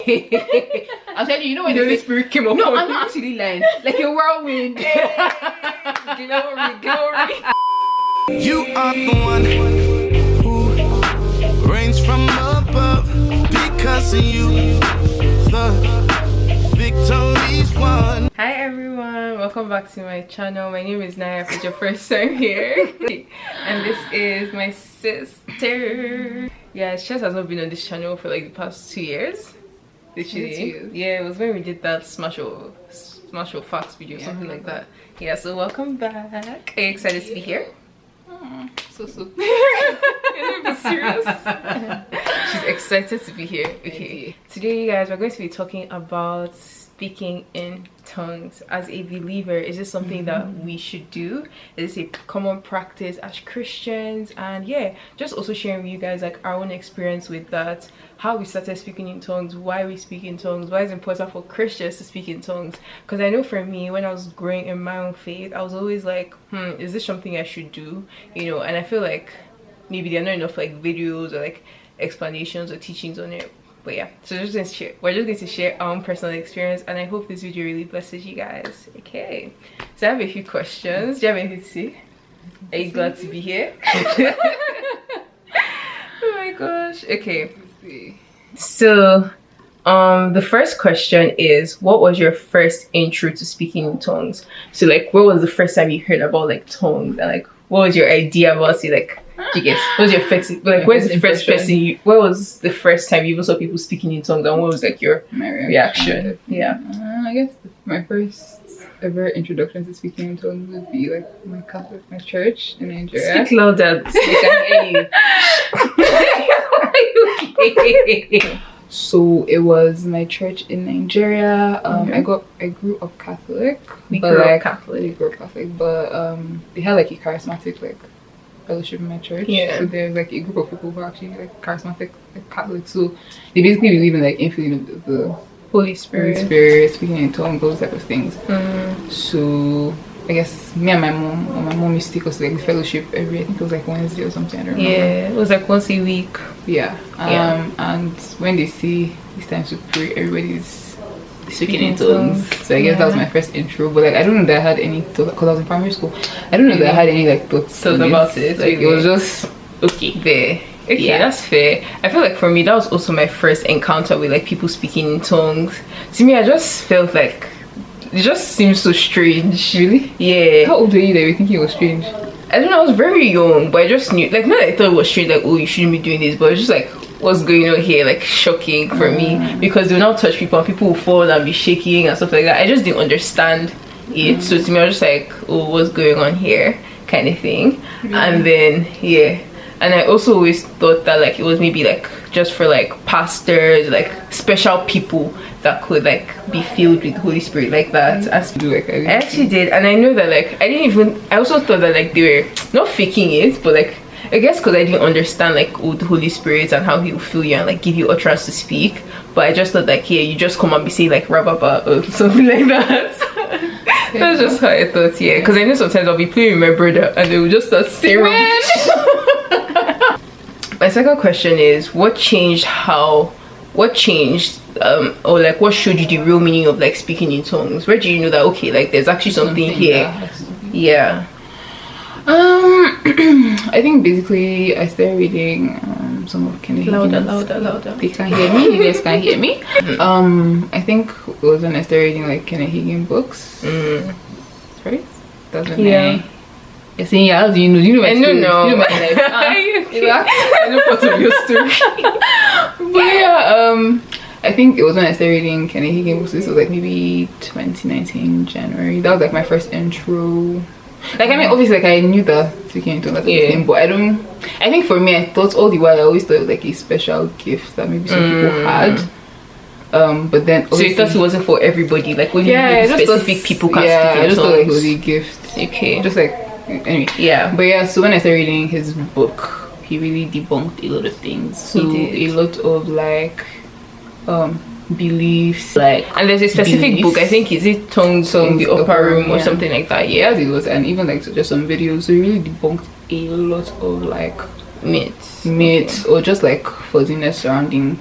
I'm telling you, you know when The Holy Spirit came up. No, I'm not actually lying. Like a whirlwind. Glory. You are the one who reigns from above. Because of you, the victory's won. Hi everyone, welcome back to my channel. My name is Naya. If it's your first time here, and this is my sister. Yeah, she has not been on this channel for like the past 2 years. Literally. Yeah, it was when we did that Smash or Facts video, something like that. Yeah, so welcome back. Are you excited to be here? So. You're not serious. She's excited to be here. Okay. Today, you guys, we're going to be talking about speaking in tongues. As a believer, is this something that we should do? Is this a common practice as Christians? And yeah, just also sharing with you guys like our own experience with that, how we started speaking in tongues, why we speak in tongues, why it's important for Christians to speak in tongues. Because I know for me, when I was growing in my own faith, I was always like, is this something I should do? You know, and I feel like maybe there are not enough like videos or like explanations or teachings on it. But yeah, so we're just going to share our own personal experience, and I hope this video really blesses you guys. Okay, so I have a few questions. Do you have anything to say? Are you glad to be here? Oh my gosh. Okay, so the first question is, what was your first intro to speaking in tongues? So like, what was the first time you heard about like tongues, and like what was your idea about it? Like, do you guess? What was your first, like, where's the first person you, what was the first time you even saw people speaking in tongues, and what was like your reaction? Yeah. I guess my first ever introduction to speaking in tongues would be like my church in Nigeria. Speak louder. So they can hear you. So it was my church in Nigeria. I grew up Catholic. We grew up Catholic, but they had like a charismatic like fellowship in my church. Yeah. So there's like a group of people who are actually like charismatic, like Catholic. So they basically believe in like infilling of the Holy Spirit, speaking in tongues, those type of things. So I guess me and my mom used to take us to like the fellowship every, I think it was like Wednesday or something, I don't remember. Yeah, it was like once a week. Yeah. And when they see it's time to pray, everybody's speaking in tongues. So I guess that was my first intro. But like, I don't know that I had any thoughts, because I was in primary school. I don't know that I had any like thoughts about it. Like it was just okay there. Okay, yeah, that's fair. I feel like for me, that was also my first encounter with like people speaking in tongues. To me, I just felt like it just seems so strange. Really? Yeah. How old were you that you were thinking it was strange? I don't know, I was very young, but I just knew, like, not that I thought it was strange, like, oh, you shouldn't be doing this, but it was just like, what's going on here? Like, shocking for me, because they'll now touch people and people will fall and be shaking and stuff like that. I just didn't understand it. So to me, I was just like, oh, what's going on here, kind of thing. And then yeah, and I also always thought that like it was maybe like just for like pastors, like special people that could like be filled with the Holy Spirit like that. I actually did, and I know that like I also thought that like they were not faking it, but like I guess because I didn't understand like the Holy Spirit and how he will fill you and like give you utterance to speak. But I just thought like, yeah, you just come and be saying like rababa or something like that. That's just how I thought, yeah, because I know sometimes I'll be playing with my brother and they will just start saying rubbish. My second question is, what changed or like what showed you the real meaning of like speaking in tongues? Where do you know that okay, like there's actually something here? Yeah. I think basically I started reading some of Kenneth Higgins. Louder. They can't hear me. You guys can't hear me. I think it was when I started reading like Kenneth Higgins books. Right? That's when you're saying, yeah, how do you know? You know my story. You know my life. I know part of your story. But yeah, I think it was when I started reading Kenneth Higgins books. This was like maybe 2019 January. That was like my first intro. Like I mean, obviously, like I knew that speaking in tongues, thing, but I think for me, I thought all the while I always thought it was like a special gift that maybe some people had. But then so you thought it wasn't for everybody, like only specific people can speak in tongues. I just thought like it was a gift. Okay. Just like anyway. Yeah. But yeah, so when I started reading his book, he really debunked a lot of things. So a lot of like beliefs, like, and there's a specific book, I think, is it Tongues in the Upper Room or something like that? Yeah, it was, and even like just some videos. So he really debunked a lot of like myths or just like fuzziness surrounding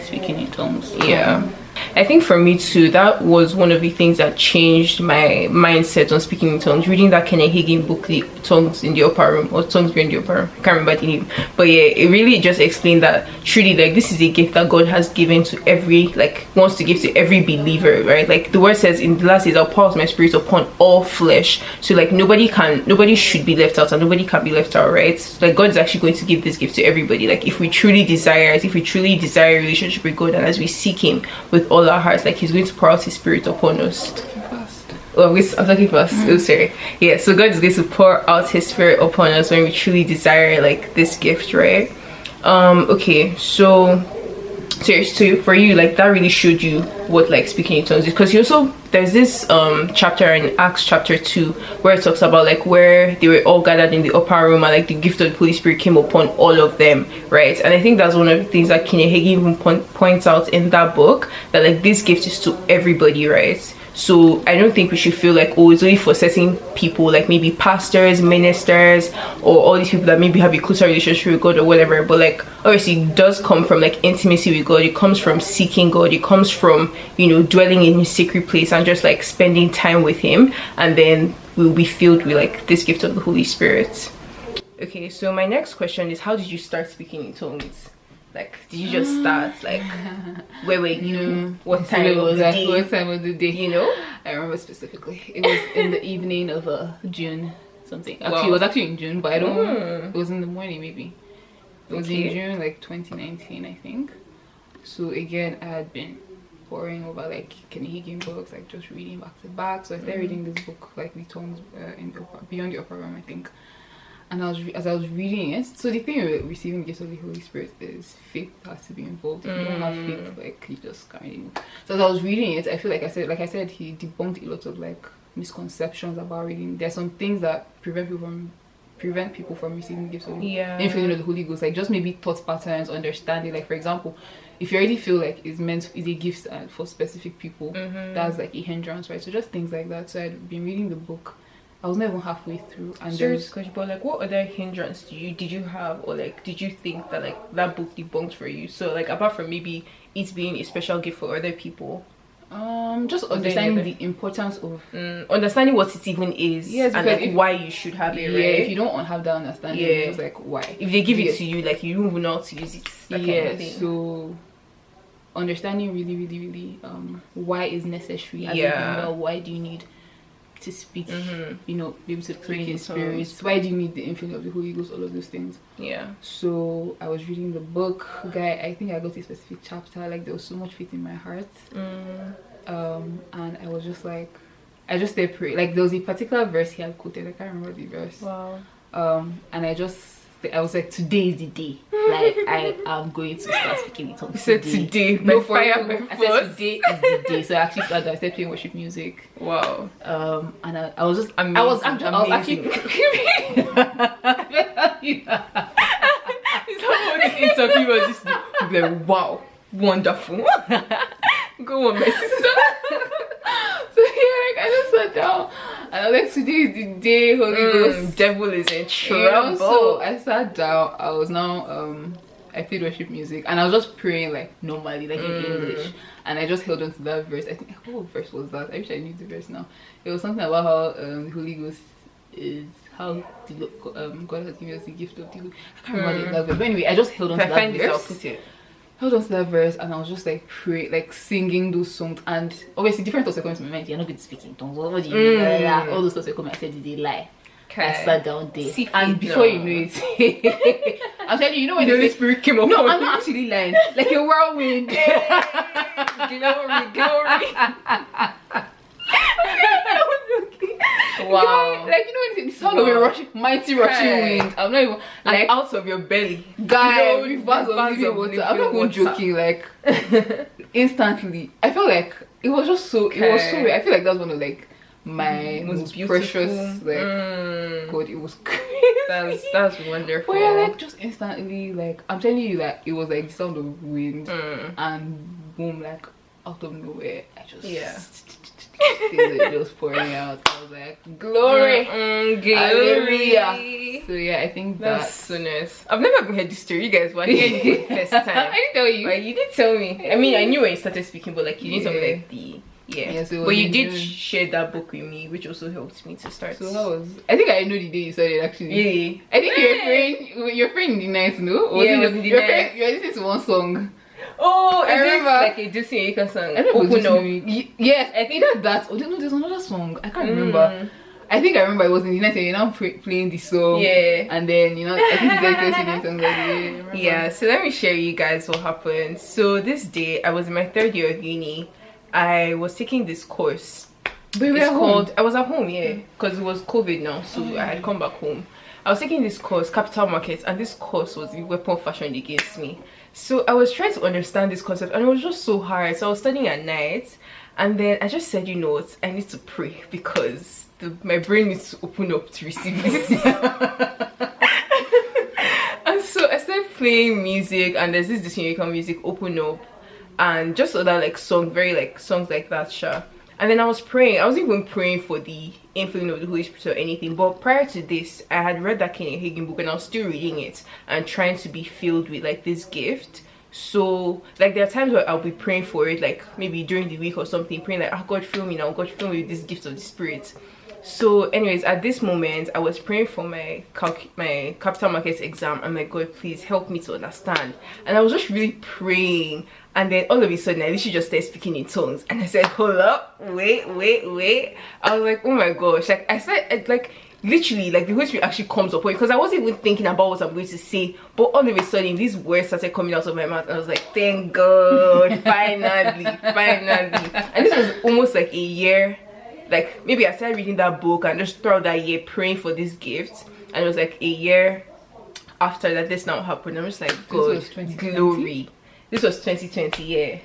speaking in tongues. Yeah. I think for me too, that was one of the things that changed my mindset on speaking in tongues. Reading that Kenneth Hagin book, The Tongues in the Upper Room, or Tongues Beyond the Upper Room, I can't remember the name, but yeah, it really just explained that truly, like, this is a gift that God has given to every, like, wants to give to every believer, right? Like the word says in the last days, I'll pour out my spirit upon all flesh. So like nobody should be left out, and nobody can be left out, right? So, like, God is actually going to give this gift to everybody. Like if we truly desire it, if we truly desire a relationship with God, and as we seek Him with all our hearts, like He's going to pour out His spirit upon us. Oh, I'm talking fast. Oh, sorry. Yeah, so God is going to pour out His spirit upon us when we truly desire like this gift, right? Okay, so for you, like, that really showed you what like speaking in tongues is, because there's this chapter in Acts chapter 2 where it talks about like where they were all gathered in the upper room, and like the gift of the Holy Spirit came upon all of them, right? And I think that's one of the things that Kenneth Hagin even points out in that book, that like this gift is to everybody, right? So I don't think we should feel like, oh, it's only for certain people, like maybe pastors, ministers, or all these people that maybe have a closer relationship with God or whatever. But like obviously it does come from like intimacy with God. It comes from seeking God. It comes from, you know, dwelling in His secret place and just like spending time with Him, and then we'll be filled with like this gift of the Holy Spirit. Okay, so my next question is, how did you start speaking in tongues? Like, did you just start, like, where were you? What time of the day? What time of the day? You know? I remember specifically. It was in the evening of June something. Actually, it was actually in June, but I don't know. It was in the morning, maybe. It was in June, like, 2019, I think. So, again, I had been poring over, like, Kenneth Hagin books, like, just reading back to back. So, I started reading this book, like, The Tongues Beyond the Upper Room, I think. And as I was reading it, so the thing with receiving the gift of the Holy Spirit is faith has to be involved. If you don't have faith, like, you just can't really move. So as I was reading it, I feel like I said, he debunked a lot of like misconceptions about reading. There's some things that prevent people from receiving the gift of the infilling of the Holy Ghost, like just maybe thought patterns, understanding. Like, for example, if you already feel like is a gift for specific people, that's like a hindrance, right? So just things like that. So I'd been reading the book. I was not even halfway through, and but like, what other hindrance did you have, or like did you think that like that book debunked for you? So like, apart from maybe it being a special gift for other people, just understanding the importance of understanding what it even is, and like why you should have it, right? If you don't have that understanding, it's like, why? If they give it to you, like, you don't even know how to use it. Kind of thing. So understanding really why is necessary as a believer. Why do you need to speak, you know, be able to pray in spirits? Why do you need the infilling of the Holy Ghost? All of those things. So I was reading the book, I think I got to a specific chapter, like there was so much faith in my heart, and I was just like, I just started praying. Like there was a particular verse he had quoted, I can't remember the verse. And I was like, today is the day. Like, I am going to start speaking in tongues. You said today, no, for fire, I said today is the day. So I actually started. I started playing worship music. Wow. And I was just amazing. I was actually. It's not what this interview was just like, wow, wonderful. Go on, my sister. So yeah, like I just sat down and I was like, today is the day, Holy Ghost. Devil is in trouble. You know, so I sat down. I was now I played worship music and I was just praying like normally, like in English, and I just held on to that verse. I think, what verse was that? I wish I knew the verse now. It was something about how the Holy Ghost is how God has given us the gift of the Holy. I can't remember that verse, but anyway, I just held on to that verse. I'll put it. Held on to that verse and I was just like like singing those songs, and obviously different thoughts were coming to my mind. You're not going to speak in tongues. What do you mean? All those thoughts were coming. I said, did they lie? I sat down there, and before you know it, I'm telling you, you know when the Spirit came up. No, I'm not actually lying. Like a whirlwind. Glory. Wow. Like, you know, it's all of a mighty rushing wind. I'm not even like out of your belly. Guy, rivers of living water. I'm not even joking. Like instantly, I felt like it was just so. It was so weird. I feel like that's one of like my most precious. Like God, it was crazy. That's wonderful. But yeah, like just instantly, like I'm telling you, like it was like the sound of wind and boom, like out of nowhere. I just Tears were just pouring out. I was like, glory, hallelujah. So yeah, I think that's so nice. I've never even heard this story, you guys. Were hearing it for the first time. I didn't tell you. Like, you did tell me. I mean, I knew when you started speaking, but like you didn't tell me like the so but you did share that book with me, which also helped me to start. So how was? I think I know the day you started actually. Yeah. I think your friend in the night, no? Or yeah, it was in the night. You're listening to one song. Oh, I remember like a Justin Aker song. I don't know. Open Up. Yes, I think that's. Oh, no, there's another song. I can't remember. I think I remember it was in the night. You're now playing the song. Yeah. And then I think it's like singing songs like yeah. So let me share you guys what happened. So this day, I was in my 3rd year of uni. I was taking this course. But it's called. I was at home, yeah, because it was COVID now, so I had come back home. I was taking this course, Capital Markets, and this course was the weapon fashioned against me. So I was trying to understand this concept, and it was just so hard. So I was studying at night, and then I just said, you know what, I need to pray because my brain needs to open up to receive this. And so I started playing music, and there's this Disney music, Open Up, and just other like songs, very like songs like that, sure. And then I was praying. I wasn't even praying for the infilling of the Holy Spirit or anything. But prior to this, I had read that Kenneth Hagin book, and I was still reading it and trying to be filled with like this gift. So like there are times where I'll be praying for it, like maybe during the week or something, praying like, oh God, fill me now, God, fill me with this gift of the Spirit. So anyways, at this moment, I was praying for my Capital Markets exam. I'm like, God, please help me to understand. And I was just really praying. And then all of a sudden, I literally just started speaking in tongues. And I said, hold up, wait. I was like, oh my gosh. Like, I said, like, literally, like, the Holy Spirit actually comes up. Because I wasn't even thinking about what I'm going to say. But all of a sudden, these words started coming out of my mouth. And I was like, thank God, finally. And this was almost like a year. Like, maybe I started reading that book and just throughout that year praying for this gift. And it was like a year after that this now happened. I'm just like, God, glory. This was 2020, yeah.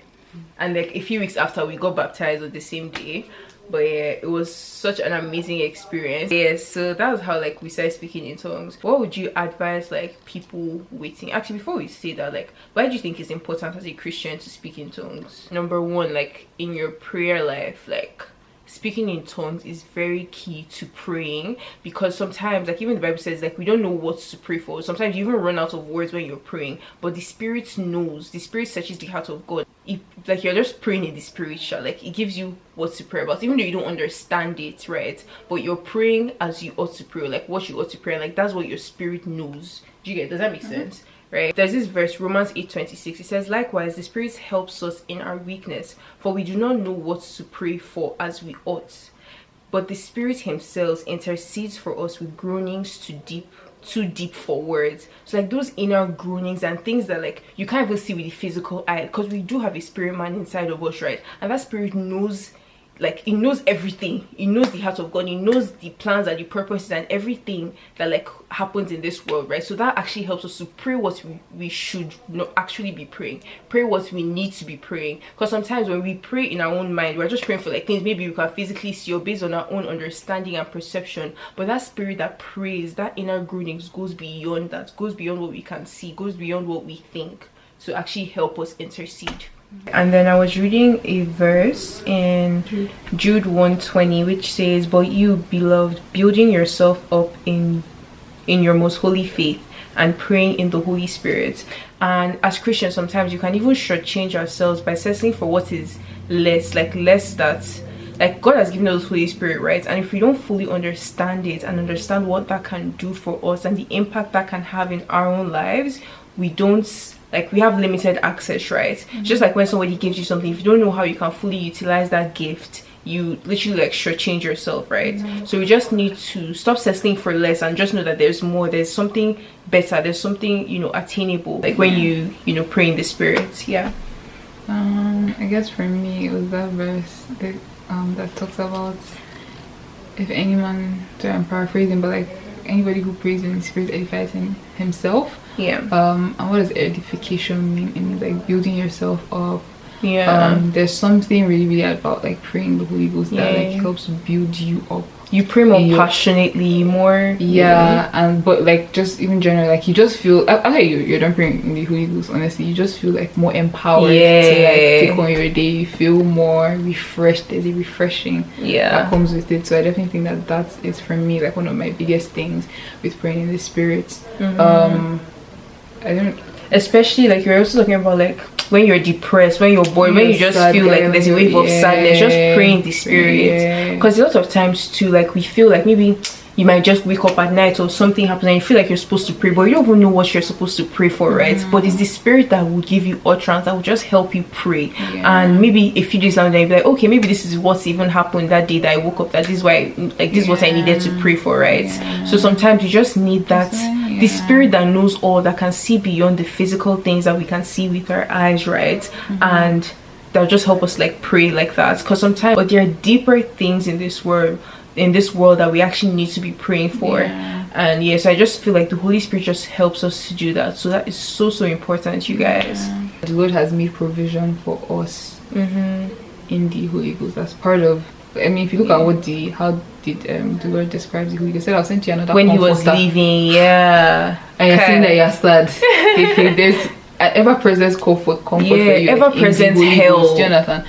And like a few weeks after, we got baptized on the same day. But yeah, it was such an amazing experience. Yeah, so that was how like we started speaking in tongues. What would you advise like people waiting? Actually, before we say that, like, why do you think it's important as a Christian to speak in tongues? Number one, like in your prayer life, like speaking in tongues is very key to praying, because sometimes, like even the Bible says, like we don't know what to pray for. Sometimes you even run out of words when you're praying, but the Spirit knows. The Spirit searches the heart of God. Like you're just praying in the spiritual, like it gives you what to pray about, even though you don't understand it, right? But you're praying as you ought to pray, like what you ought to pray, like that's what your spirit knows. Do you get? Does that make sense? Right? There's this verse, Romans 8:26. It says, likewise, the Spirit helps us in our weakness, for we do not know what to pray for as we ought. But the Spirit himself intercedes for us with groanings too deep for words. So like those inner groanings and things that like you can't even see with the physical eye, because we do have a spirit man inside of us, right? And that spirit knows, like it knows everything. It knows the heart of God. It knows the plans and the purposes and everything that like happens in this world, right? So that actually helps us to pray what we should not actually be praying. Pray what we need to be praying. Because sometimes when we pray in our own mind, we're just praying for like things maybe we can physically see or based on our own understanding and perception. But that spirit that prays, that inner groanings goes beyond that, goes beyond what we can see, goes beyond what we think, to actually help us intercede. And then I was reading a verse in Jude 1:20, which says, but you, beloved, building yourself up in your most holy faith and praying in the Holy Spirit. And as Christians, sometimes you can even shortchange ourselves by settling for what is less that like God has given us the Holy Spirit, right? And if we don't fully understand it and understand what that can do for us and the impact that can have in our own lives, we have limited access, right? Just like when somebody gives you something, if you don't know how you can fully utilize that gift, you literally like shortchange yourself, right? So we just need to stop settling for less and just know that there's more, there's something better, there's something, you know, attainable, like when you pray in the Spirit. Yeah. I guess for me it was that verse that talks about, if any man, sorry, I'm paraphrasing, but like anybody who prays in the Spirit edifies himself. Yeah. And what does edification mean? It means like building yourself up There's something really about like praying the Holy Ghost that like helps build you up. You pray more passionately, more. And but like just even generally, like you just feel after you're done praying in the Holy Ghost, honestly, you just feel like more empowered to like take on your day. You feel more refreshed. There's a refreshing that comes with it. So I definitely think that is for me like one of my biggest things with praying in the Spirit. Especially like you're also talking about like when you're depressed, when you're bored, when you just feel like there's a wave of sadness, just pray in the Spirit. Because a lot of times too, like we feel like maybe you might just wake up at night or something happens and you feel like you're supposed to pray, but you don't even know what you're supposed to pray for, right? But it's the Spirit that will give you utterance, that will just help you pray. And maybe a few days later you'll be like, okay, maybe this is what's even happened that day that I woke up, that this is why, like this is what I needed to pray for, right? So sometimes you just need that the Spirit that knows all, that can see beyond the physical things that we can see with our eyes, right? And that'll just help us like pray like that. Because sometimes, but there are deeper things in this world that we actually need to be praying for. And yes, I just feel like the Holy Spirit just helps us to do that. So that is so important, you guys. The Lord has made provision for us in the Holy Ghost. That's part of, I mean, if you look at how did the Lord describe the Holy Ghost? He said, I'll send you another when comforter. He was leaving. And you're saying that you're sad. There's ever-present comfort for you, ever-present help. Jonathan.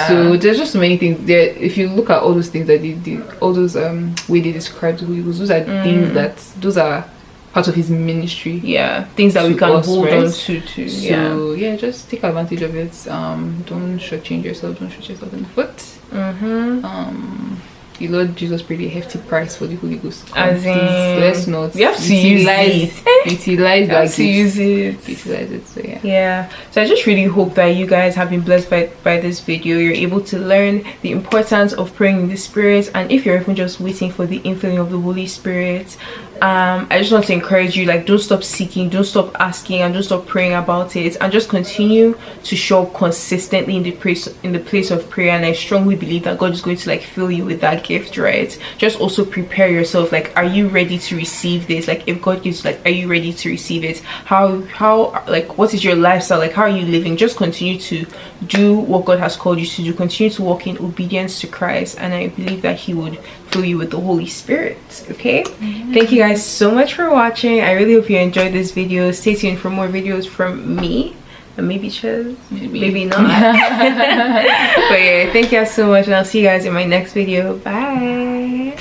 So there's just so many things there. If you look at all those things that they did, all those way they described the Holy Ghost, those are things those are part of His ministry. Things that we can hold on to. So just take advantage of it. Don't shortchange yourself. Don't shoot yourself in the foot. The Lord Jesus paid a hefty price for the Holy Ghost. Let's not. We have to utilize it. So I just really hope that you guys have been blessed by this video. You're able to learn the importance of praying in the Spirit, and if you're even just waiting for the infilling of the Holy Spirit, I just want to encourage you, like, don't stop seeking, don't stop asking, and don't stop praying about it, and just continue to show up consistently in the place of prayer. And I strongly believe that God is going to like fill you with that gift, right? Just also prepare yourself, like, are you ready to receive this? Like, if God gives, like, are you ready to receive it? How like, what is your lifestyle, like, how are you living? Just continue to do what God has called you to do. Continue to walk in obedience to Christ, and I believe that He would fill you with the Holy Spirit. Okay, thank you guys so much for watching. I really hope you enjoyed this video. Stay tuned for more videos from me, and maybe Chaz, maybe not. But yeah, thank you guys so much, and I'll see you guys in my next video. Bye.